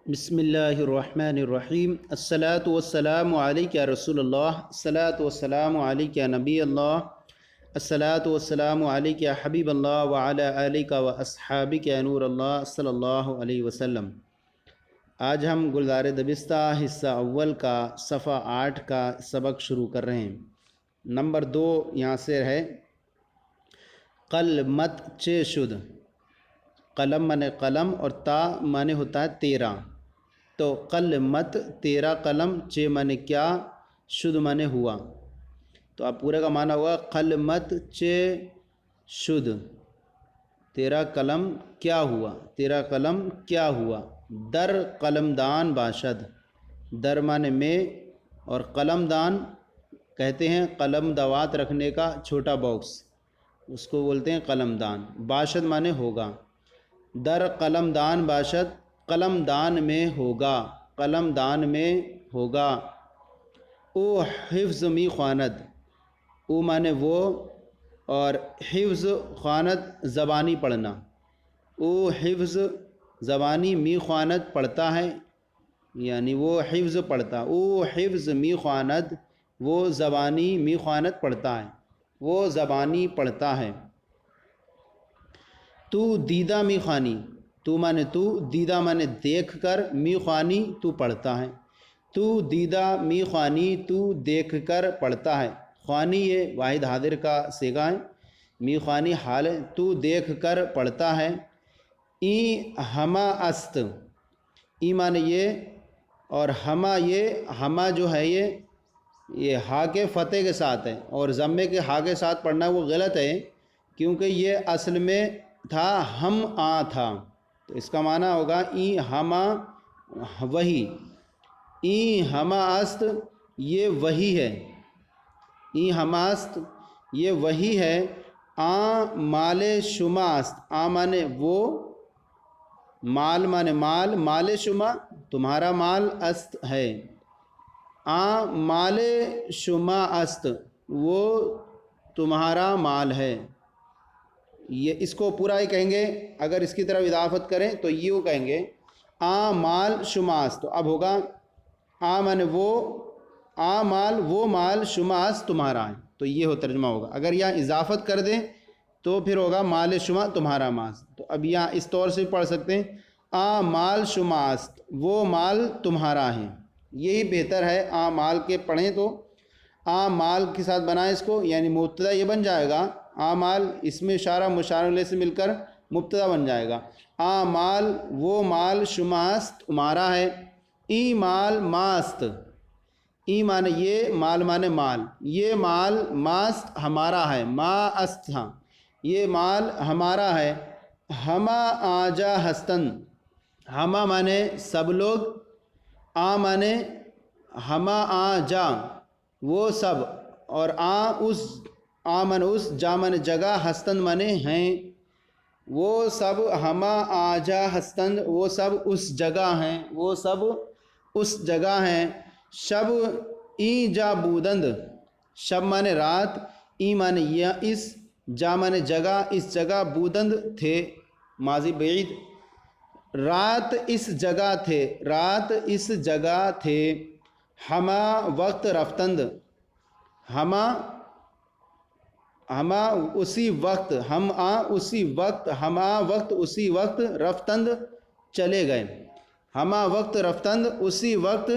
बिस्मिल्लाहिर्रहमानिर्रहीम। अस्सलातु वस्सलामु अलैका या रसूलल्लाह, अस्सलातु वस्सलामु अलैका या नबी अल्लाह, अस्सलातु वस्सलामु अलैका या हबीब अल्लाह व अला आलिका व अस्हाबिका या नूर अल्लाह सल्लल्लाहु अलैहि वसल्लम। आज हम गुलज़ार दबिस्ता हिस्सा अव्वल का सफ़ा 8 का सबक शुरू कर रहे हैं। नंबर 2 यहाँ से है कल मत चे शुद्ध। कलम माने कलम और ता माने होता है तेरा। तो कल मत तेरा कलम, चे माने क्या, शुद्ध माने हुआ। तो आप पूरे का माना होगा कल मत चे शुद्ध, तेरा कलम क्या हुआ, तेरा कलम क्या हुआ। दर कलमदान बाशद, दर माने में और कलमदान कहते हैं कलम दवात रखने का छोटा बॉक्स, उसको बोलते हैं कलमदान। बाशद माने होगा। दर कलमदान बाशद, कलमदान में होगा, कलमदान में होगा। ओ हिफ्ज़ मी ख़ानद, ओ माने वो और हिफ्ज़ ख़ानद ज़बानी पढ़ना। ओ हिफ्ज़ ज़बानी, मी ख़ानद पढ़ता है, यानी वो हिफ्ज़ पढ़ता। ओ हिफ्ज़ मी ख़ानद, वो ज़बानी मी ख़ानद पढ़ता है, वो ज़बानी पढ़ता है। तू दीदा मी ख़ानी, तू माने तू, दीदा माने देख कर, मी ख़ानी तू पढ़ता है। तू दीदा मी ख़ानी, तू देख कर पढ़ता है। ख़ानी ये वाहिद हादिर का सेगा है, मी ख़ानी हाल है, तू देख कर पढ़ता है। ई हमा अस्त, ई माने ये और हमा, ये हमा जो है ये हा के फ़तेह के साथ है और ज़म्मे के हा के साथ पढ़ना वो गलत है, क्योंकि ये असल में था हम आ था। तो इसका माना होगा ई हमा वही, ई हमा अस्त ये वही है, ई हमास्त ये वही है। आ माले शुमा अस्त, आ माने वो, माल माने माल, माले शुमा तुम्हारा माल, अस्त है। आ माले शुमा अस्त वो तुम्हारा माल है। ये इसको पूरा ही कहेंगे, अगर इसकी तरफ इजाफत करें तो यूँ कहेंगे आ माल शुमास। तो अब होगा आ माने वो, आ माल वो माल, शुमास तुम्हारा है, तो ये हो तर्जुमा होगा। अगर यहाँ इजाफत कर दें तो फिर होगा माल शुमा तुम्हारा मास। तो अब यहाँ इस तौर से पढ़ सकते हैं आ माल शुमास, वो माल तुम्हारा है, यही बेहतर है। आ माल के पढ़ें तो आ माल के साथ बनाएं इसको, यानी मुब्तदा ये बन जाएगा आ माल, इसमें इशारा मुशारा से मिलकर मुब्तदा बन जाएगा। आ माल वो माल, शुमास्त तुम्हारा है। ई माल मास्त, ई माने ये, माल माने माल, ये माल मास्त हमारा है। मा अस्त, हाँ ये माल हमारा है। हमा आजा हस्तन, हमा माने सब लोग, आ माने हमा आ जा वो सब, और आ उस, आ माने उस, जा माने जगह, हस्तन माने हैं, वो सब हमा आजा हस्तन वो सब उस जगह हैं, वो सब उस जगह हैं। शब ई जा बूदंद, शब माने रात, ई माने यह इस, जा माने जगह, इस जगह, बूदंद थे माजी बैद, रात इस जगह थे, रात इस जगह थे। हमा वक्त रफ्तंद, हमा हमा उसी वक्त, हम आ उसी वक्त, हमा वक्त उसी वक्त, रफ्तंद चले गए, हमा वक्त रफ्तंद उसी वक्त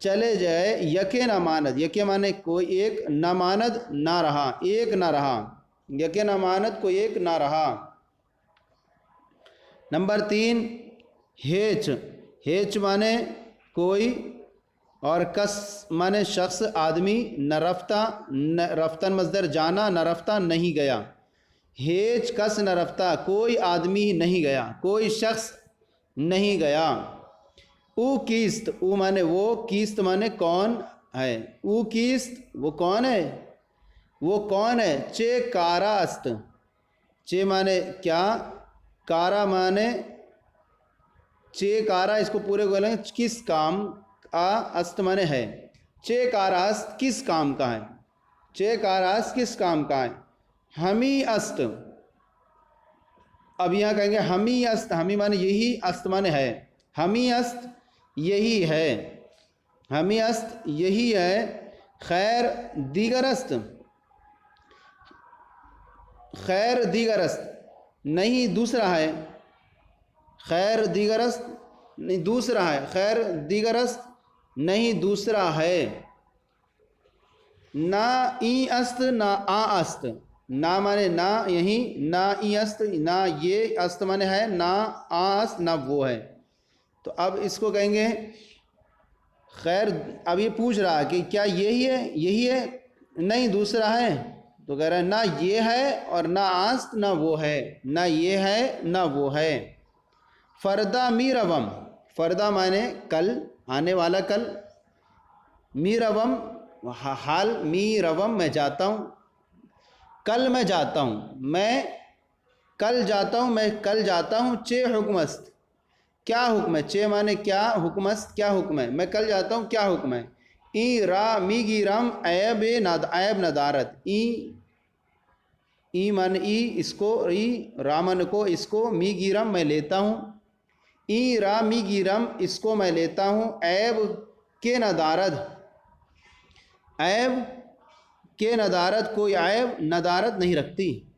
चले जाए। यके न मानद, यके माने कोई एक, न मानद ना रहा, एक ना रहा, यके न मानद कोई एक ना रहा। नंबर 3 हेच, हेच माने कोई और कस माने शख्स आदमी। न रफ्ता, न रफ्तन मजदर जाना, न रफ्ता नहीं गया। हेच कस न रफ्ता कोई आदमी नहीं गया, कोई शख्स नहीं गया। ऊ कीस्त, ऊ माने वो, कीस्त माने कौन है, ऊ कीस्त वो कौन है, वो कौन है। चे कारा अस्त, चे माने क्या, कारा माने चे कारा, इसको पूरे बोलेंगे किस काम का, अस्त माने है। चे कारास्त किस काम का है, चे कारास्त किस काम का है। हमी अस्त, अब यहाँ कहेंगे हमी अस्त, हमी माने यही, अस्त माने है। हमी अस्त यही है, हमी अस्त यही है। खैर दीगर अस्त, खैर दीगर अस्त नहीं दूसरा है, खैर दीगर अस्त नहीं दूसरा है, खैर दीगर अस्त नहीं दूसरा है। ना ई अस्त ना आ अस्त, ना माने ना यही, ना ई अस्त ना ये अस्त माने है, ना आ अस्त ना वो है। तो अब इसको कहेंगे खैर, अब ये पूछ रहा है कि क्या यही है, यही है, नहीं दूसरा है। तो कह रहा है ना ये है और ना आस्त ना वो है, ना ये है ना वो है। फ़रदा मीरवम, फ़रदा माने कल, आने वाला कल। मीरवम हाल, मीरवम मैं जाता हूँ, कल मैं जाता हूँ, मैं कल जाता हूँ, मैं कल जाता हूँ। चे हुक्मस्त, क्या हुक्म है, चे माने क्या, हुक्मस्त क्या हुक्म है, मैं कल जाता हूँ क्या हुक्म है। ई रा मी गिरम ऐब ऐब नदारत, ई मन ई इसको, ई रामन को इसको, मी गिरम मैं लेता हूँ, ई रा मी गिरम इसको मैं लेता हूँ। ऐब के नदारत, ऐब के नदारत कोई ऐब नदारत नहीं रखती,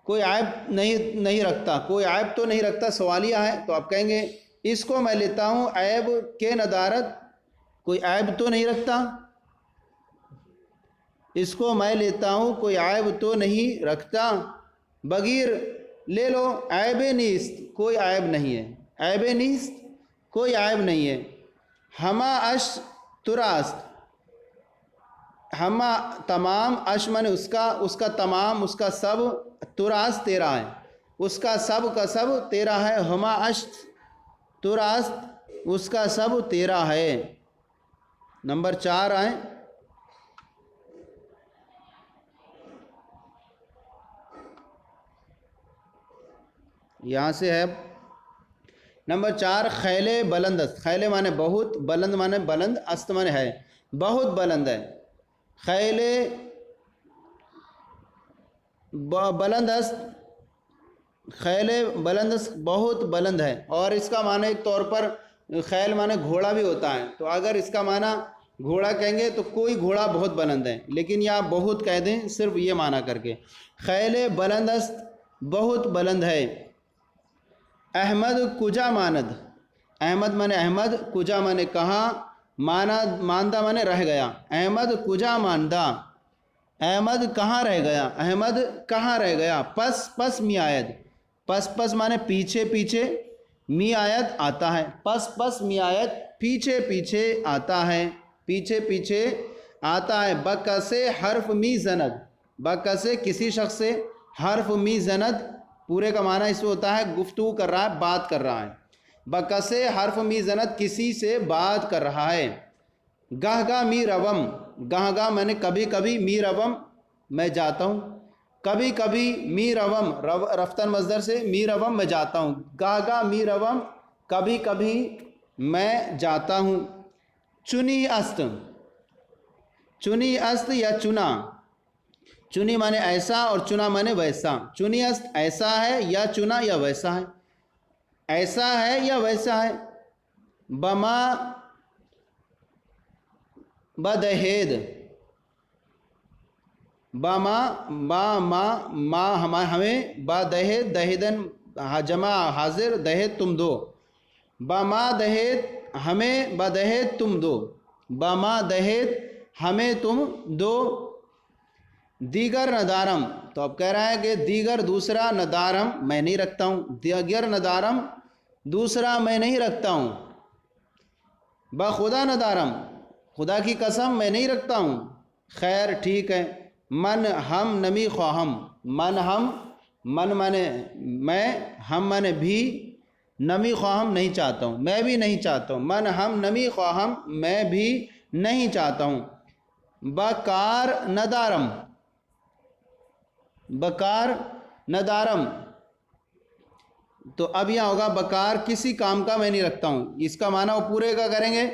कोई ऐब नहीं रखता, कोई ऐब तो नहीं रखता, सवालिया है। तो आप कहेंगे इसको मैं लेता हूँ ऐब के नदारत कोई ऐब तो नहीं रखता, इसको मैं लेता हूँ कोई ऐब तो नहीं रखता। बगीर ले लो, ऐब नीस्त कोई ऐब नहीं है, ऐब नीस्त कोई ऐब नहीं है। हमा अश तुरास्त, हमा तमाम, अश माने उसका, उसका तमाम, उसका सब, तुरास्त तेरा है, उसका सब का सब तेरा है। हमा अश तुरास्त उसका सब तेरा है। नंबर 4 आए, यहाँ से है नंबर 4। खैले बुलंद अस्त, खैले माने बहुत, बुलंद माने बुलंद, अस्त माने है, बहुत बुलंद है। खैले बुलंद अस्त, खैले बुलंद अस्त बहुत बुलंद है। और इसका माने एक तौर पर खैल माने घोड़ा भी होता है, तो अगर इसका माना घोड़ा कहेंगे तो कोई घोड़ा बहुत बुलंद है, लेकिन या बहुत कह दें सिर्फ ये माना करके। खैले बुलंद अस्त बहुत बुलंद है। अहमद कुजा मानद, अहमद माने अहमद, कुजा माने कहाँ, माना मानदा माने रह गया। अहमद कुजा मानदा, अहमद कहाँ रह गया, अहमद कहाँ रह गया। पस पस मी आयत, पस पस माने पीछे पीछे, मी आयत आता है, पस पस मी आयत पीछे पीछे आता है, पीछे पीछे आता है। बकसे हर्फ मी जनद, बकसे किसी शख्स से, हर्फ मी जनद पूरे का माना इसमें होता है गुफ्तगू कर रहा है, बात कर रहा है। बकसे हर्फ मी जनद किसी से बात कर रहा है। गाहगा मी रवम, गाहगा मैंने कभी कभी, मी रवम मैं जाता हूँ, कभी कभी मी रवम रफ्तन मजदर से, मी रवम मैं जाता हूँ। गाहगा मी रवम कभी कभी मैं जाता हूँ। चुनी अस्त, चुनी अस्त या चुना, चुनी माने ऐसा और चुना माने वैसा। चुनी अस्त ऐसा है या चुना या वैसा है, ऐसा है या वैसा है। बमा बदहेद, बामा मा हमें, बदहेद दहेदन जमा हाजिर, दहेद तुम दो। बामा दहेद हमें, बदहेद तुम दो, बामा दहेद हमें तुम दो। दीगर नदारम, तो अब कह रहा है कि दीगर दूसरा, नदारम मैं नहीं रखता हूँ, दीगर नदारम दूसरा मैं नहीं रखता हूँ। खुदा नदारम खुदा की कसम मैं नहीं रखता हूँ। खैर ठीक है। मन हम नमी ख्वाहम, मन हम, मन माने मैं, हम माने भी, नमी ख्वाहम नहीं चाहता हूँ, मैं भी नहीं चाहता हूँ। मन हम नमी ख्वाहम मैं भी नहीं चाहता हूँ। बकार नदारम, बकार नदारम, तो अब यहाँ होगा बकार किसी काम का मैं नहीं रखता हूँ, इसका माना वो पूरे का करेंगे।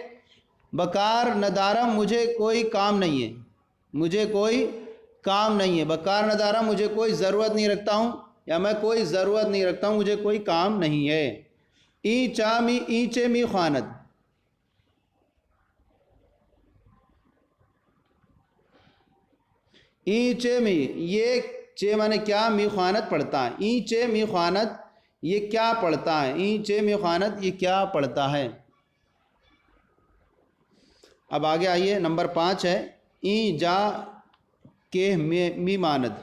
बकार नदारम मुझे कोई काम नहीं है, मुझे कोई काम नहीं है। बकार नदारम मुझे कोई ज़रूरत नहीं रखता हूँ, या मैं कोई ज़रूरत नहीं रखता हूँ, मुझे कोई काम नहीं है। ई चा मी ईचे मी ख्वानत, ईचे मी, ये चे माने क्या, मी ख्वानत पढ़ता है, ईचे मी ख्वानत ये क्या पढ़ता है, ईचे मी ख्वानत ये क्या पढ़ता है। अब आगे आइए, नंबर 5 है ई जा के मी मानद,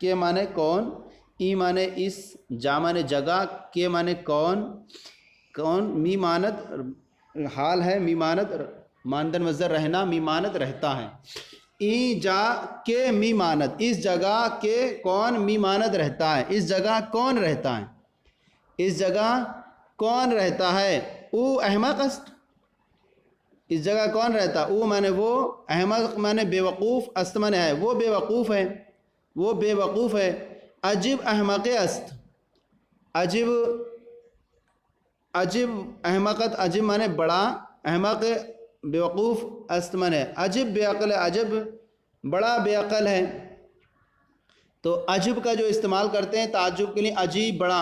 के माने कौन, ई माने इस, जा माने जगह, के माने कौन, कौन, मी मानद हाल है, मी मानद मानदन मज़दर रहना, मी मानद रहता है। ई जा के मी मानद, इस जगह के कौन मी मानद रहता है, इस जगह कौन रहता है, इस जगह कौन रहता है। ऊ अहमक अस्त, इस जगह कौन रहता, ऊ माने वो, अहमक माने बेवकूफ़, अस्त माने है वो बेवकूफ़ है, वो बेवकूफ़ है। अजिब अहमक अस्त, अजिब, अजिब अहमकत, अजिब माने बड़ा, अहमक बेवकूफ़, अस्त माने अजिब बेअक़ल है, अजब बड़ा बेअक़ल है। तो अजिब का जो इस्तेमाल करते हैं ताज्जुब के लिए, अजीब बड़ा,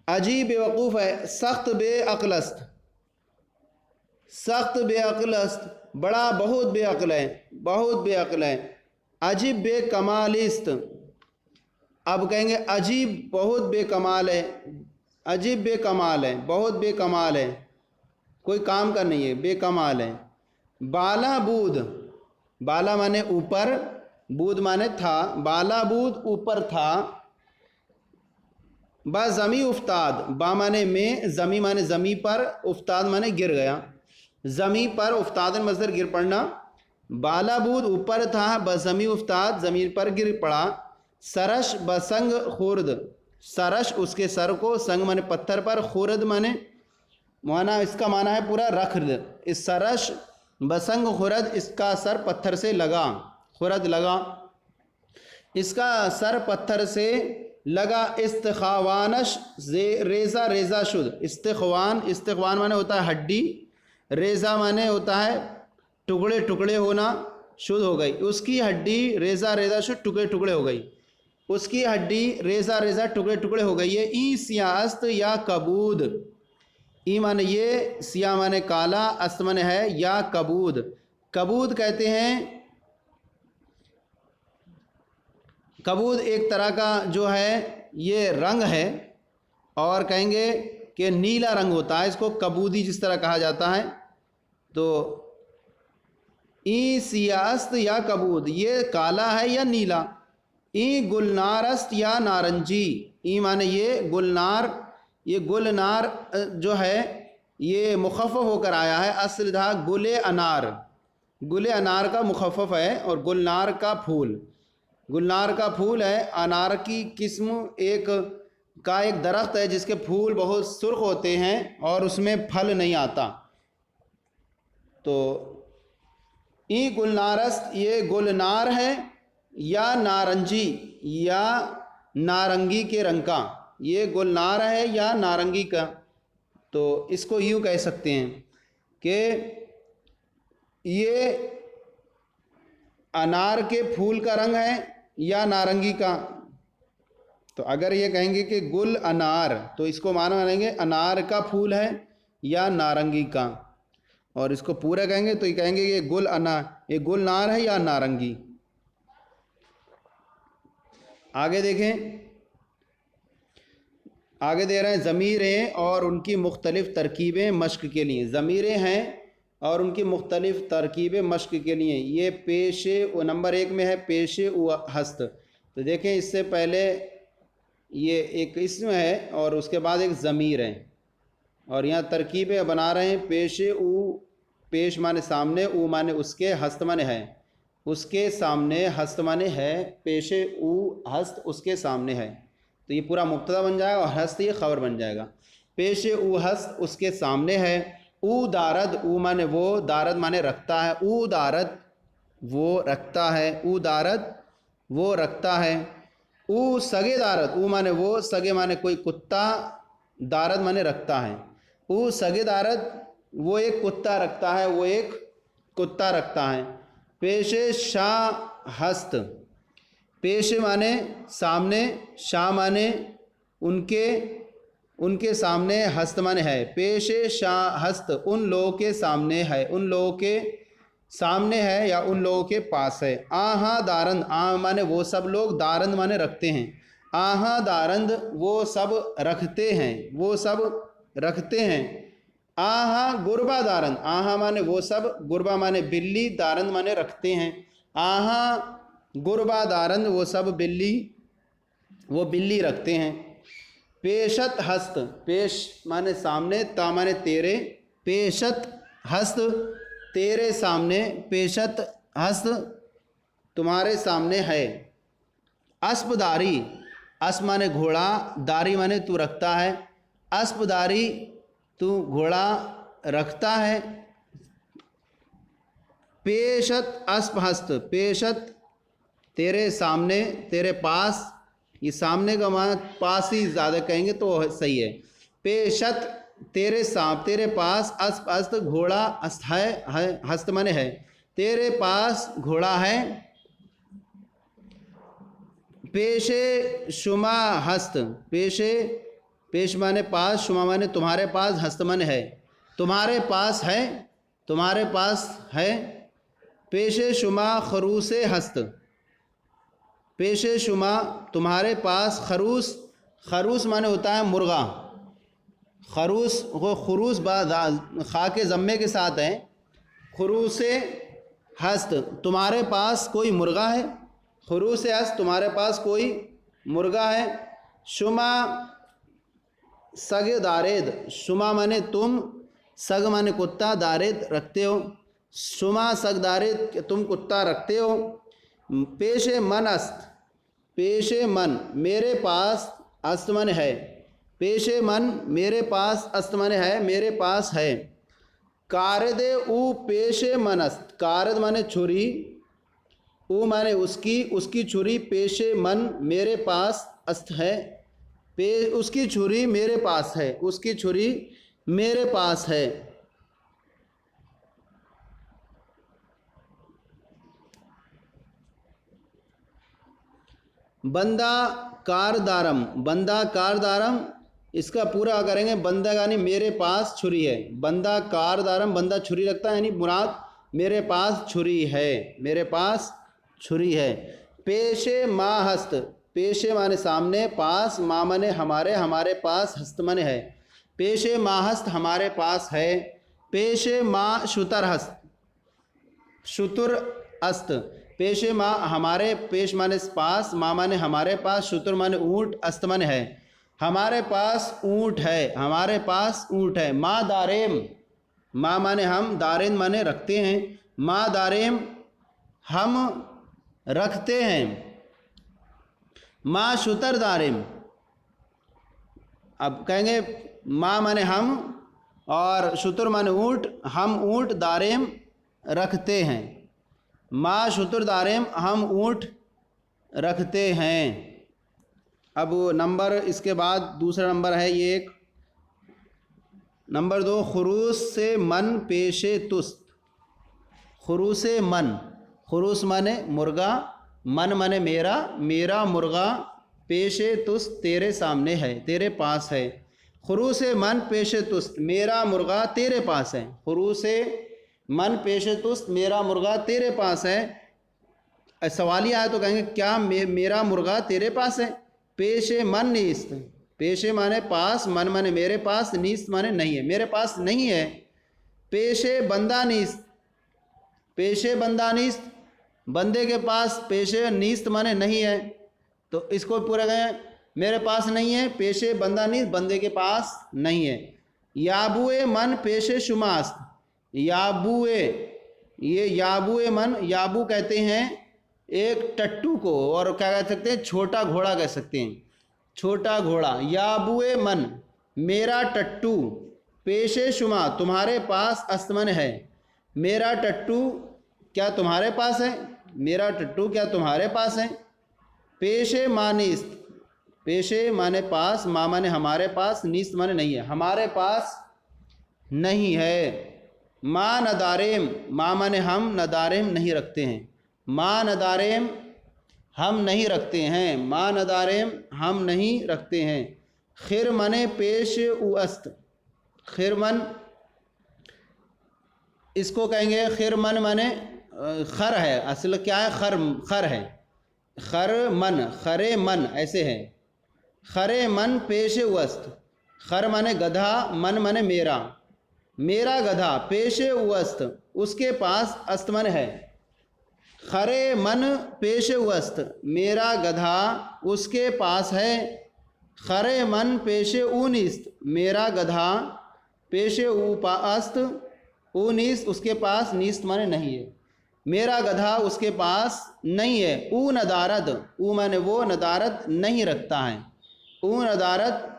अजीब बेवकूफ़ है। सख्त बेअक़ल अस्त, सख्त बेअक़ल अस्त, बड़ा बहुत बेअक़ल है, बहुत बेअक़ल है। अजीब बेकमालिस्त, अब कहेंगे अजीब बहुत बेकमाल है, अजीब बेकमाल है, बहुत बेकमाल है, कोई काम का नहीं है, बेकमाल है। बाला बूद, बाला माने ऊपर, बूद माने था, बाला बूद ऊपर था। बा ज़मी उफ्ताद, बा माने में, ज़मी माने ज़मी पर, उफ्ताद माने गिर गया, ज़मी पर उफ्तादन मज़दर गिर पड़ना। बाला बूद ऊपर था, बज़मी उफ्ताद ज़मीन पर गिर पड़ा। सरश बसंग खुर्द, सरश उसके सर को, संग माने पत्थर पर, खुर्द माने माना, इसका माना है पूरा रख दे। इस सरश बसंग खुरद, इसका सर पत्थर से लगा, खुरद लगा, इसका सर पत्थर से लगा। इस्तखावानश रेज़ा रेज़ा शुद, इस्तखवान, इस्तखवान माने होता है हड्डी, रेज़ा माने होता है टुकड़े टुकड़े होना, शुद्ध हो गई उसकी हड्डी, रेज़ा रेज़ा शुद्ध टुकड़े टुकड़े हो गई, उसकी हड्डी रेज़ा रेज़ा टुकड़े टुकड़े हो गई है। ई सियास्त या कबूद, ई माने ये, सिया माने काला, अस्त माने है, या कबूद, कबूद कहते हैं, कबूद एक तरह का जो है ये रंग है, और कहेंगे कि नीला रंग होता है, इसको कबूदी जिस तरह कहा जाता है। तो ई सियास्त या कबूद, ये काला है या नीला। ई गुलनारस्त या नारंजी, ई माने ये गुलनार, ये गुलनार जो है ये मुखफ़फ़ होकर आया है, असल था गुले अनार, गुले अनार का मुखफ़फ़ है, और गुलनार का फूल, गुलनार का फूल है। अनार की किस्म एक का एक दरख्त है जिसके फूल बहुत सुर्ख होते हैं और उसमें फल नहीं आता। तो ई गुलनारस्त, ये गुलनार है या नारंजी या नारंगी के रंग का, ये गुलनार है या नारंगी का। तो इसको यूँ कह सकते हैं कि ये अनार के फूल का रंग है या नारंगी का। तो अगर ये कहेंगे कि गुल अनार, तो इसको माना मानेंगे अनार का फूल है या नारंगी का, और इसको पूरा कहेंगे तो ये कहेंगे ये गुल अनार, ये गुलनार है या नारंगी। आगे देखें, आगे दे रहे हैं ज़मीरें और उनकी मुख्तलिफ़ तरकीबें मश्क के लिए। ज़मीरें हैं और उनकी मुख्तलिफ़ तरकीबें मश्क के लिए। ये पेशे नंबर 1 में है पेशे व हस्त। तो देखें इससे पहले ये एक इसम है और उसके बाद एक ज़मीर है, और यहाँ तरकीबें बना रहे हैं। पेशे उ, पेश माने सामने, उ माने उसके, हस्त माने है, उसके सामने, हस्त माने है, पेशे उ हस्त उसके सामने है। तो ये पूरा मुब्तदा बन जाएगा और हस्त ये ख़बर बन जाएगा। पेशे उ हस्त उसके सामने है। उ दारद, उ माने वो, दारद माने रखता है, उ दारद वो रखता है, उ दारद वो रखता है। उ सगे दारद, उ माने वो, सगे माने कोई कुत्ता, दारद माने रखता है। उ सगे दारद वो एक कुत्ता रखता है, वो एक कुत्ता रखता है। पेशे शाह हस्त, पेशे माने सामने, शाह माने उनके, उनके सामने हस्त माने है, पेशे शाह हस्त उन लोगों के सामने है, उन लोगों के सामने है या उन लोगों के पास है। आहा दारंद, आ माने वो सब लोग, दारंद माने रखते हैं। आहा दारंद वो सब रखते हैं, वो सब रखते हैं। आहा गुरबा दारंद, आहा माने वो सब, गुरबा माने बिल्ली, दारंद माने रखते हैं। आहा गुरबा दारंद वो सब बिल्ली, वो बिल्ली रखते हैं। पेशत हस्त, पेश माने सामने, ता माने तेरे, पेशत हस्त तेरे सामने, पेशत हस्त तुम्हारे सामने है। अस्पदारी, अस माने घोड़ा, दारी माने तू रखता है। अस्पदारी तू घोड़ा रखता है। पेशत अस्पहस्त, पेशत तेरे सामने, तेरे पास, ये सामने का मान पास ही ज़्यादा कहेंगे तो सही है। पेशत तेरे तेरे पास, अस्प घोड़ा, अस्त है, हस्त माने है, तेरे पास घोड़ा है। पेशे शुमा हस्त, पेशे पेश माने पास, शुमा माने तुम्हारे पास, हस्त माने है, तुम्हारे पास है, तुम्हारे पास है। पेशे शुमा खरूसे हस्त, पेशे शुमा तुम्हारे पास, खरूस, खरूस माने होता है मुर्गा, खरूस वो खुरूस खा के ज़म्मे के साथ है। खरूसे हस्त तुम्हारे पास कोई मुर्गा है, खरूसे हस्त तुम्हारे पास कोई मुर्गा है। शुमा सग दारेद, शुमा माने तुम, सग माने कुत्ता, दारेद रखते हो। शुमा सग दारेद तुम कुत्ता रखते हो। पेशे मन अस्त, पेशे मन मेरे पास, अस्त मन है, पेशे मन मेरे पास, अस्त मन है, मेरे पास है। कारदे ऊ पेशे मन अस्त, कारद माने छुरी, ऊ माने उसकी, उसकी छुरी, पेशे मन मेरे पास, अस्त है, उसकी छुरी मेरे पास है, उसकी छुरी मेरे पास है। बंदा कारदारम, बंदा कारदारम इसका पूरा करेंगे, बंदा यानी मेरे पास छुरी है। बंदा कारदारम बंदा छुरी रखता है, यानी मुराद मेरे पास छुरी है, मेरे पास छुरी है। पेशे माँ हस्त, पेशे माने सामने, पास माँ माने हमारे, हमारे पास, हस्त माने है, पेशे माँ हस्त हमारे पास है। पेशे माँ शुतर हस्त, शुतुर अस्त, पेशे माँ हमारे, पेश माने पास, माँ माने हमारे पास, शुतुर माने ऊँट, अस्त माने है, हमारे पास ऊँट है, हमारे पास ऊँट है। माँ दारेम, माँ माने हम, दारेन माने रखते हैं, माँ दारेम हम रखते हैं। माँ शुतर दारेम, अब कहेंगे माँ माने हम और शुतर माने ऊँट, हम ऊँट दारेम रखते हैं। माँ शुतर दारेम हम ऊँट रखते हैं। अब नंबर इसके बाद दूसरा नंबर है ये एक, नंबर 2 खुरूस से मन पेशे तुस्त, खुरूस से मन, खुरूस माने मुर्गा, मन माने मेरा, मेरा मुर्गा, पेशे तुस्त तेरे सामने है, तेरे पास है। खुरूस से मन पेशे तुस्त मेरा मुर्गा तेरे पास है, खुरूस से मन पेशे तुस्त मेरा मुर्गा तेरे पास है। सवालिया है तो कहेंगे क्या मेरा मुर्गा तेरे पास है। पेशे मन नीस्त, पेशे माने पास, मन माने मेरे पास, नीस्त माने नहीं है, मेरे पास नहीं है। पेशे बंदा नीस्त, पेशे बंदा नीस्त बंदे के पास, पेशे नीस्त माने नहीं है, तो इसको पूरा कहें मेरे पास नहीं है, पेशे बंदा नीस्त बंदे के पास नहीं है। याबुए मन पेशे शुमास्त, याबुए, ये याबुए मन, याबू कहते हैं एक टट्टू को, और क्या कह सकते हैं छोटा घोड़ा कह सकते हैं, छोटा घोड़ा। याबुए मन मेरा टट्टू, पेशे शुमा तुम्हारे पास, अस्तमन है, मेरा टट्टू क्या तुम्हारे पास है, मेरा टट्टू क्या तुम्हारे पास है। पेशे मानिस्त, पेशे माने पास, माँ माने हमारे पास, नीस्त माने नहीं है, हमारे पास नहीं है। माँ नदारेम, माँ माने हम, नदारेम नहीं रखते हैं, माँ नदारेम हम नहीं रखते हैं, माँ नदारेम हम नहीं रखते हैं। खिरमन पेश उस्त, खिरमन इसको कहेंगे खिरमन माने खर है, असल क्या है, खर है, खर मन, खरे मन ऐसे है। खरे मन पेश उस्त, खर माने गधा, मन माने मेरा, मेरा गधा पेश उस्त उसके पास, अस्त मन है। खरे मन पेश उस्त मेरा गधा उसके पास है। खरे मन पेश ऊनिस्त मेरा गधा पेश उपास्त, ऊनिस्त उसके पास, नीस्त माने नहीं है, मेरा गधा उसके पास नहीं है। ऊ नदारत, ऊ माने वो, नदारत नहीं रखता है, ऊ नदारत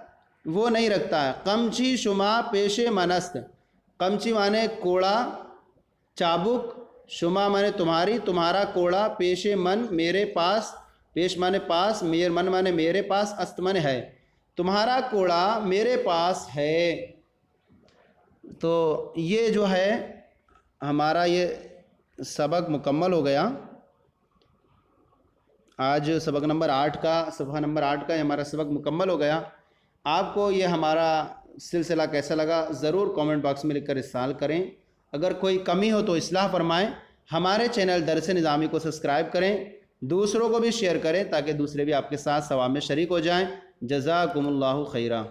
वो नहीं रखता है। कमची शुमा पेशे मनस्त, कमची माने कोड़ा, चाबुक, शुमा माने तुम्हारी, तुम्हारा कोड़ा, पेशे मन मेरे पास, पेश माने पास, मेर मन माने मेरे पास, अस्त माने है, तुम्हारा कोड़ा मेरे पास है। तो ये जो है हमारा ये सबक मुकम्मल हो गया। आज सबक नंबर 8 का, सफ़ा नंबर 8 का हमारा सबक मुकम्मल हो गया। आपको ये हमारा सिलसिला कैसा लगा ज़रूर कमेंट बॉक्स में लिखकर इरसाल करें। अगर कोई कमी हो तो इस्लाह फरमाएं। हमारे चैनल दरस निज़ामी को सब्सक्राइब करें, दूसरों को भी शेयर करें ताकि दूसरे भी आपके साथ सवाब में शरीक हो जाएं। जज़ाकुमुल्लाहु खैरा।